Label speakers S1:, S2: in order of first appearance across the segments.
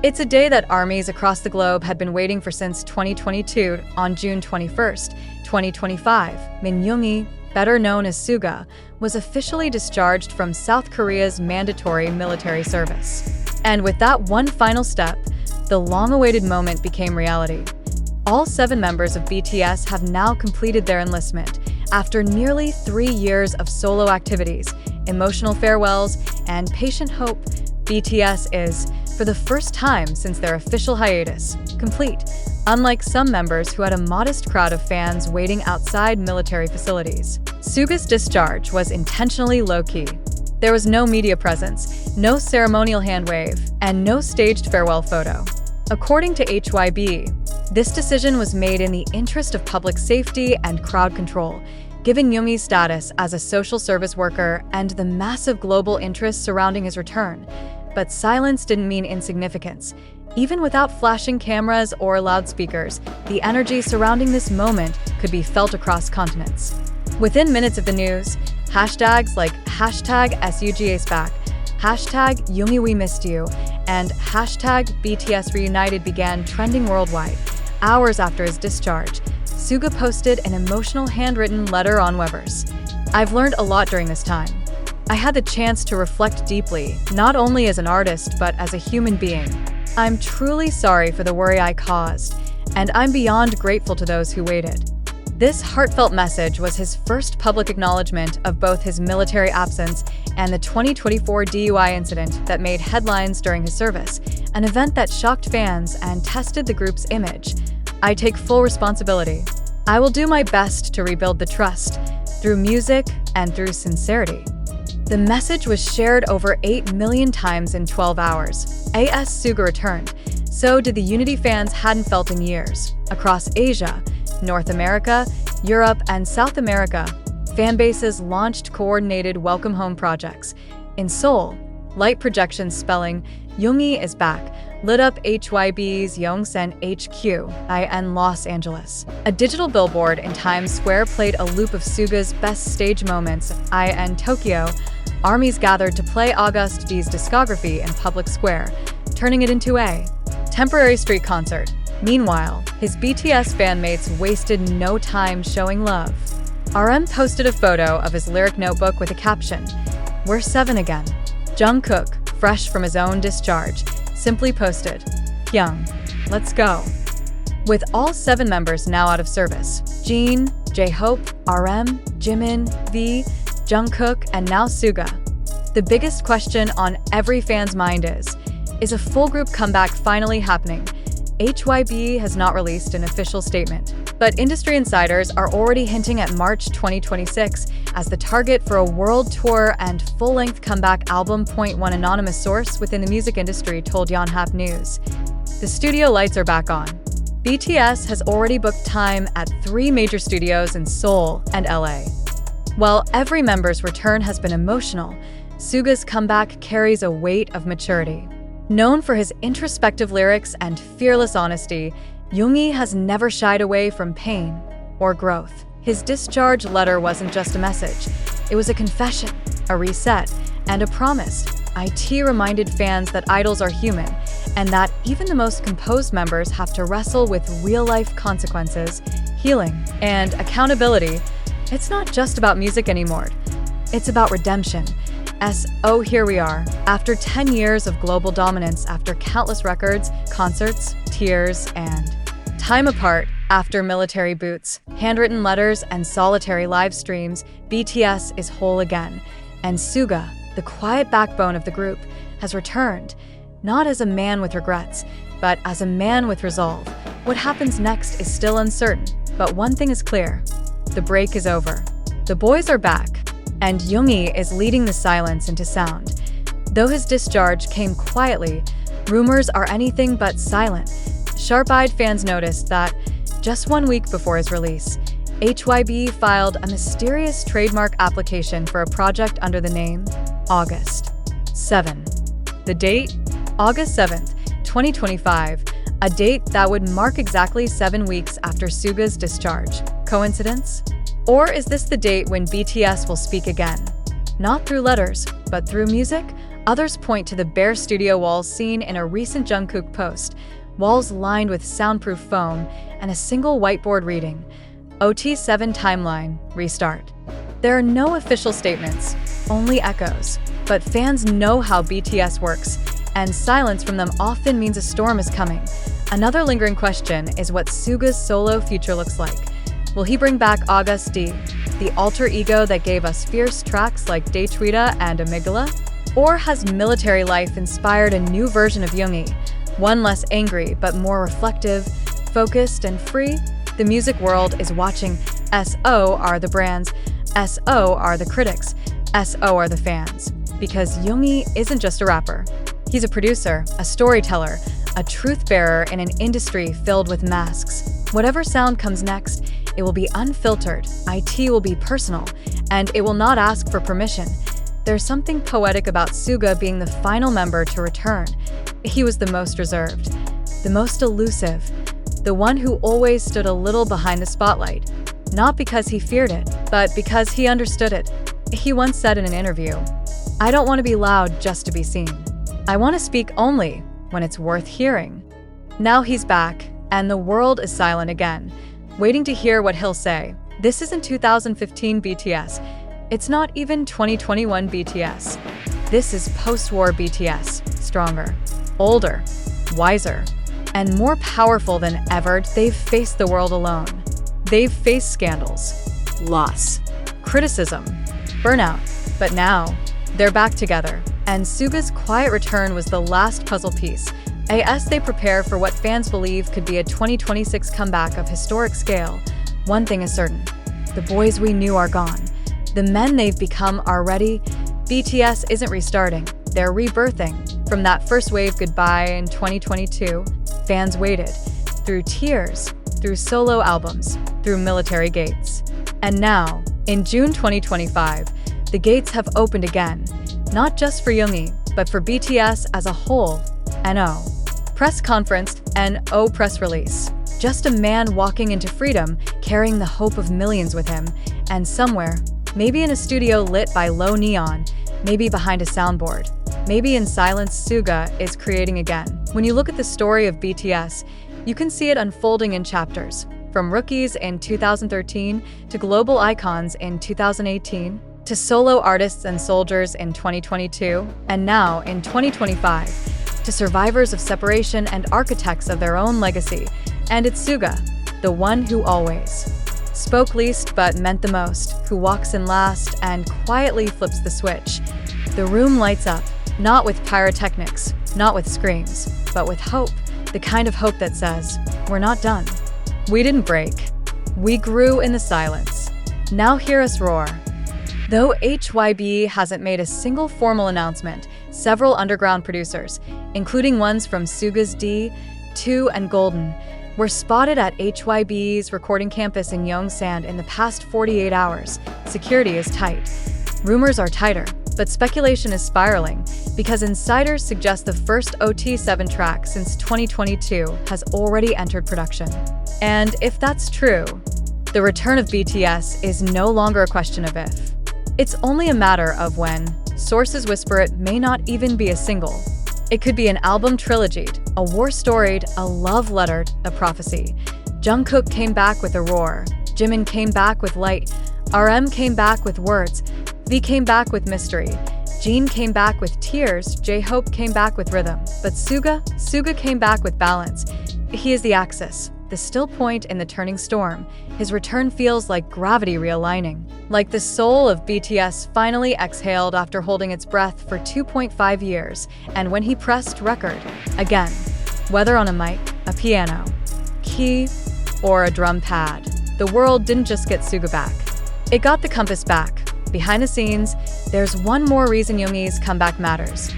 S1: It's a day that armies across the globe had been waiting for since 2022. On June 21st, 2025, Min Yoongi, better known as SUGA, was officially discharged from South Korea's mandatory military service. And with that one final step, the long-awaited moment became reality. All 7 members of BTS have now completed their enlistment after nearly 3 years of solo activities, emotional farewells, and patient hope. BTS is, for the first time since their official hiatus, complete, unlike some members who had a modest crowd of fans waiting outside military facilities. SUGA's discharge was intentionally low-key. There was no media presence, no ceremonial hand wave, and no staged farewell photo. According to HYB, this decision was made in the interest of public safety and crowd control, given Yoongi's status as a social service worker and the massive global interest surrounding his return. But silence didn't mean insignificance. Even without flashing cameras or loudspeakers, the energy surrounding this moment could be felt across continents. Within minutes of the news, hashtags like #SUGAsBack, #Yoongi we missed you, and #BTS reunited began trending worldwide. Hours after his discharge, SUGA posted an emotional handwritten letter on Weverse. "I've learned a lot during this time. I had the chance to reflect deeply, not only as an artist, but as a human being. I'm truly sorry for the worry I caused, and I'm beyond grateful to those who waited." This heartfelt message was his first public acknowledgement of both his military absence and the 2024 DUI incident that made headlines during his service, an event that shocked fans and tested the group's image. "I take full responsibility. I will do my best to rebuild the trust, through music and through sincerity." The message was shared over 8 million times in 12 hours. As SUGA returned, so did the unity fans hadn't felt in years. Across Asia, North America, Europe, and South America, fan bases launched coordinated welcome home projects. In Seoul, light projections spelling "Yoongi is back" lit up HYB's Yongsan HQ in Los Angeles. A digital billboard in Times Square played a loop of SUGA's best stage moments. In Tokyo, armies gathered to play August D's discography in public square, turning it into a temporary street concert. Meanwhile, his BTS bandmates wasted no time showing love. RM posted a photo of his lyric notebook with a caption, "We're 7 again." Jungkook, fresh from his own discharge, simply posted, "Young, let's go." With all 7 members now out of service, Jin, J-Hope, RM, Jimin, V, Jungkook, and now SUGA, the biggest question on every fan's mind is a full group comeback finally happening? HYB has not released an official statement, but industry insiders are already hinting at March 2026 as the target for a world tour and full-length comeback album. One anonymous source within the music industry told Yonhap News. The studio lights are back on. BTS has already booked time at 3 major studios in Seoul and LA. While every member's return has been emotional, SUGA's comeback carries a weight of maturity. Known for his introspective lyrics and fearless honesty, Yoongi has never shied away from pain or growth. His discharge letter wasn't just a message. It was a confession, a reset, and a promise. IT reminded fans that idols are human, and that even the most composed members have to wrestle with real-life consequences, healing, and accountability. It's not just about music anymore. It's about redemption. Oh, here we are, after 10 years of global dominance, after countless records, concerts, tears, and time apart, after military boots, handwritten letters, and solitary live streams, BTS is whole again. And SUGA, the quiet backbone of the group, has returned, not as a man with regrets, but as a man with resolve. What happens next is still uncertain, but one thing is clear: the break is over. The boys are back, and Yoongi is leading the silence into sound. Though his discharge came quietly, rumors are anything but silent. Sharp-eyed fans noticed that, just 1 week before his release, HYB filed a mysterious trademark application for a project under the name August 7. The date? August 7th, 2025, a date that would mark exactly 7 weeks after SUGA's discharge. Coincidence? Or is this the date when BTS will speak again? not through letters, but through music. Others point to the bare studio walls seen in a recent Jungkook post, walls lined with soundproof foam and a single whiteboard reading, OT7 timeline, restart. There are no official statements, only echoes, but fans know how BTS works, and silence from them often means a storm is coming. Another lingering question is what SUGA's solo future looks like. Will he bring back August D, the alter ego that gave us fierce tracks like Daechwita and Amygdala? Or has military life inspired a new version of Yoongi, one less angry but more reflective, focused and free? The music world is watching. SO are the brands, SO are the critics, SO are the fans. Because Yoongi isn't just a rapper. He's a producer, a storyteller, a truth bearer in an industry filled with masks. Whatever sound comes next, it will be unfiltered, IT will be personal, and it will not ask for permission. There's something poetic about SUGA being the final member to return. He was the most reserved, the most elusive, the one who always stood a little behind the spotlight. Not because he feared it, but because he understood it. He once said in an interview, "I don't want to be loud just to be seen. I want to speak only when it's worth hearing." Now he's back, and the world is silent again, waiting to hear what he'll say. This isn't 2015 BTS. It's not even 2021 BTS. This is post-war BTS, stronger, older, wiser, and more powerful than ever. They've faced the world alone. They've faced scandals, loss, criticism, burnout, but now they're back together. And SUGA's quiet return was the last puzzle piece. As they prepare for what fans believe could be a 2026 comeback of historic scale, one thing is certain: the boys we knew are gone. The men they've become are ready. BTS isn't restarting, they're rebirthing. From that first wave goodbye in 2022, fans waited. Through tears, through solo albums, through military gates. And now, in June 2025, the gates have opened again. Not just for Yoongi, but for BTS as a whole. NO. Press conference, NO press release. Just a man walking into freedom, carrying the hope of millions with him. And somewhere, maybe in a studio lit by low neon, maybe behind a soundboard, maybe in silence, SUGA is creating again. When you look at the story of BTS, you can see it unfolding in chapters. From rookies in 2013 to global icons in 2018, to solo artists and soldiers in 2022, and now in 2025, to survivors of separation and architects of their own legacy. And it's SUGA, the one who always spoke least but meant the most, who walks in last and quietly flips the switch. The room lights up, not with pyrotechnics, not with screams, but with hope, the kind of hope that says, we're not done. We didn't break. We grew in the silence. Now hear us roar. Though HYB hasn't made a single formal announcement, several underground producers, including ones from SUGA's D, 2, and Golden, were spotted at HYB's recording campus in Yongsan in the past 48 hours. Security is tight. Rumors are tighter, but speculation is spiraling because insiders suggest the first OT7 track since 2022 has already entered production. And if that's true, the return of BTS is no longer a question of if. It's only a matter of when. Sources whisper it may not even be a single. It could be an album trilogy, a war-storied, a love lettered, a prophecy. Jungkook came back with a roar. Jimin came back with light. RM came back with words. V came back with mystery. Jin came back with tears. J-Hope came back with rhythm. But SUGA came back with balance. He is the axis, the still point in the turning storm. His return feels like gravity realigning. Like the soul of BTS finally exhaled after holding its breath for 2.5 years, and when he pressed record, again, whether on a mic, a piano, key, or a drum pad, the world didn't just get SUGA back. It got the compass back. Behind the scenes, there's one more reason Yoongi's comeback matters.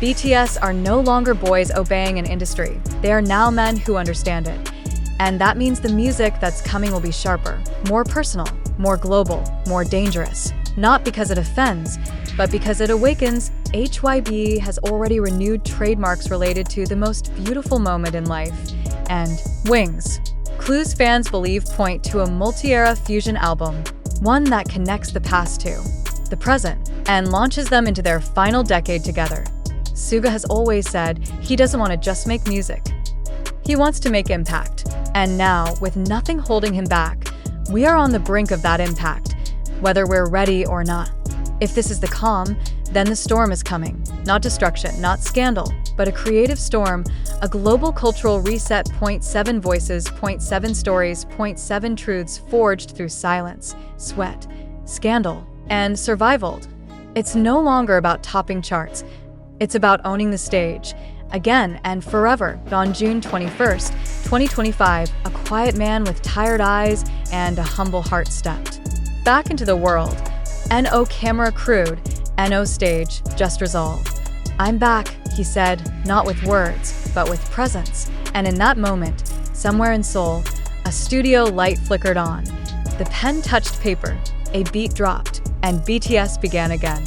S1: BTS are no longer boys obeying an industry. They are now men who understand it. And that means the music that's coming will be sharper, more personal, more global, more dangerous. Not because it offends, but because it awakens. HYB has already renewed trademarks related to the most beautiful moment in life, and wings. Clues fans believe point to a multi-era fusion album, one that connects the past to the present, and launches them into their final decade together. SUGA has always said he doesn't want to just make music. He wants to make impact. And now, with nothing holding him back, we are on the brink of that impact, whether we're ready or not. If this is the calm, then the storm is coming. Not destruction, not scandal, but a creative storm, a global cultural reset. 7 voices, 7 stories, 7 truths forged through silence, sweat, scandal, and survival. It's no longer about topping charts. It's about owning the stage, again and forever. On June 21st, 2025, a quiet man with tired eyes and a humble heart stepped back into the world. No camera crude, no stage, just resolve. "I'm back," he said, not with words, but with presence. And in that moment, somewhere in Seoul, a studio light flickered on. The pen touched paper, a beat dropped, and BTS began again.